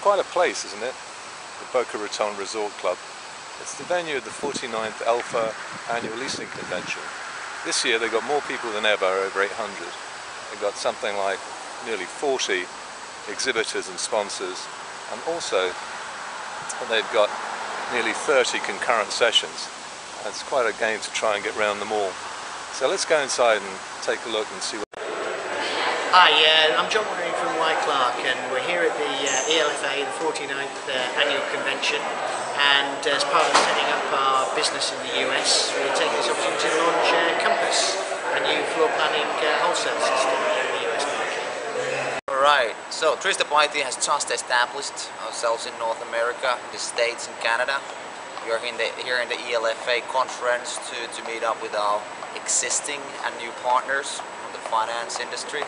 quite a place, isn't it? The Boca Raton Resort Club. It's the venue of the 49th ELFA annual leasing convention. This year they've got more people than ever, over 800. They've got something like nearly 40 exhibitors and sponsors, and also they've got nearly 30 concurrent sessions. It's quite a game to try and get round them all. So let's go inside and take a look and see what... Hi, I'm John from Y Clark, and we're here at the ELFA, the 49th annual convention, and as part of setting up our business in the US, we're taking this opportunity to launch Compass, a new floor planning wholesale system in the US market. Alright, so Leasing+ has just established ourselves in North America, the States and Canada. We are here in the ELFA conference to meet up with our existing and new partners from the finance industry.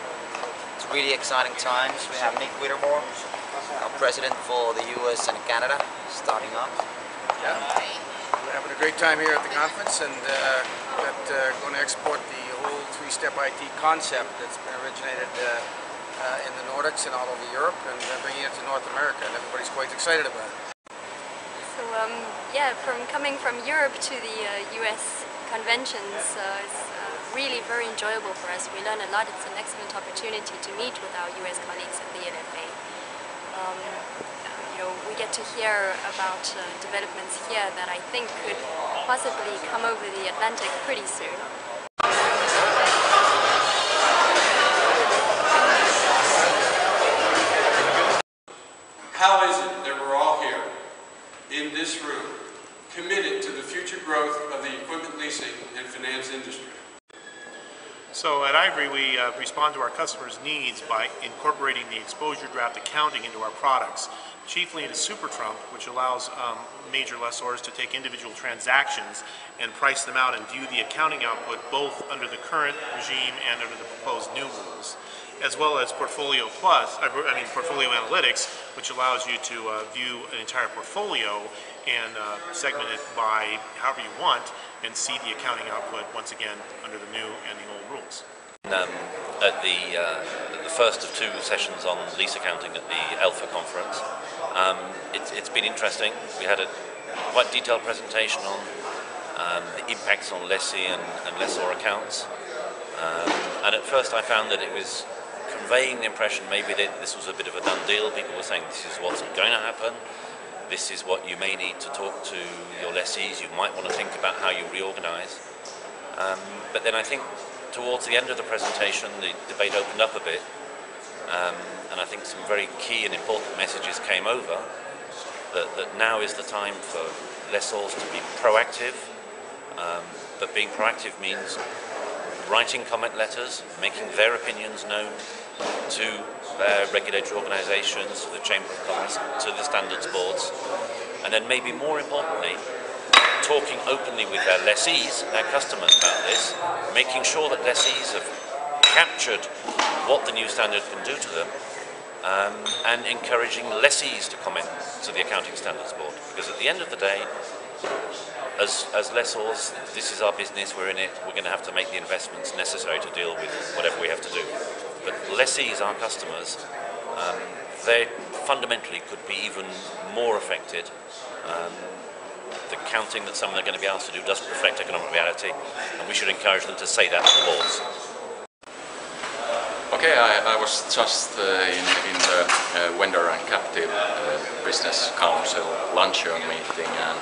It's really exciting times. We have Nick Whittemore, our president for the US and Canada, starting up. Yeah, we're having a great time here at the conference, and going to export the whole three-step IT concept that's been originated in the Nordics and all over Europe, and bringing it to North America, and everybody's quite excited about it. So yeah, coming from Europe to the US conventions, it's really very enjoyable for us. We learn a lot. It's an excellent opportunity to meet with our US colleagues at the ELFA. We get to hear about developments here that I think could possibly come over the Atlantic pretty soon. How is it that we're all here in this room, committed to the future growth of the equipment leasing and finance industry? So at Ivory, we respond to our customers' needs by incorporating the exposure draft accounting into our products, chiefly into Super Trump, which allows major lessors to take individual transactions and price them out and view the accounting output both under the current regime and under the proposed new rules, as well as Portfolio Analytics, which allows you to view an entire portfolio and segment it by however you want and see the accounting output once again under the new and the old rules. At the first of two sessions on lease accounting at the ELFA conference, it's been interesting. We had a quite detailed presentation on the impacts on lessee and lessor accounts, and at first I found that it was conveying the impression maybe that this was a bit of a done deal. People were saying this is what's going to happen. This is what you may need to talk to your lessees. You might want to think about how you reorganize. But then I think towards the end of the presentation, the debate opened up a bit, and I think some very key and important messages came over. That now is the time for lessors to be proactive. But being proactive means writing comment letters, making their opinions known to their regulatory organisations, to the Chamber of Commerce, to the standards boards, and then maybe more importantly, talking openly with their lessees, their customers about this, making sure that lessees have captured what the new standard can do to them, and encouraging lessees to comment to the Accounting Standards Board. Because at the end of the day, as lessors, this is our business, we're in it, we're going to have to make the investments necessary to deal with whatever we have to do. But lessees, our customers, they fundamentally could be even more affected. The counting that some of them are going to be asked to do doesn't reflect economic reality, and we should encourage them to say that to the boards. Okay, I was just in the Vendor and Captive Business Council luncheon meeting, and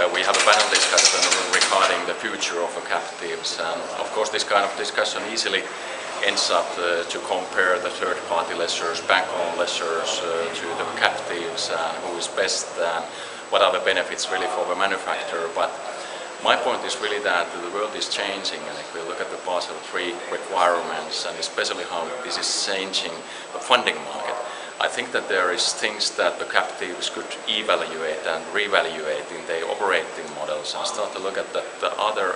we have a panel discussion regarding the future of the captives, and of course this kind of discussion easily ends up to compare the third-party lessors, bank-owned lessors to the captives, and who is best and what are the benefits really for the manufacturer. But my point is really that the world is changing, and if we look at the Basel III requirements and especially how this is changing the funding market, I think that there is things that the captives could evaluate and reevaluate in their operating models and start to look at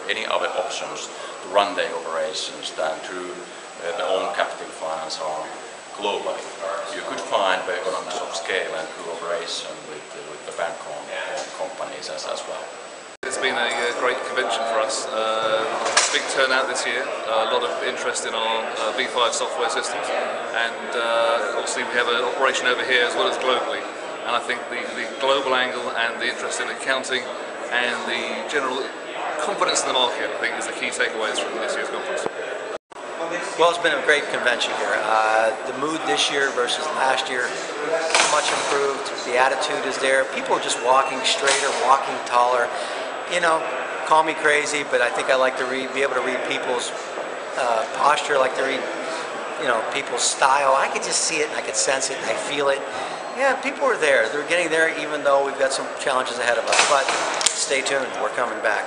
any other options to run their operations than through their own captive finance arm globally. You could find the economies of scale and cooperation with the bank-owned companies as well. It's been a great convention for us. Big turnout this year, a lot of interest in our V5 software systems, and obviously we have an operation over here as well as globally. And I think the global angle and the interest in accounting and the general confidence in the market, I think, is the key takeaways from this year's conference. Well, it's been a great convention here. The mood this year versus last year, much improved. The attitude is there. People are just walking straighter, walking taller. You know, call me crazy, but I think I like to be able to read people's posture, I like to read, people's style. I could just see it, and I could sense it, and I feel it. Yeah, people are there. They're getting there, even though we've got some challenges ahead of us. But stay tuned. We're coming back.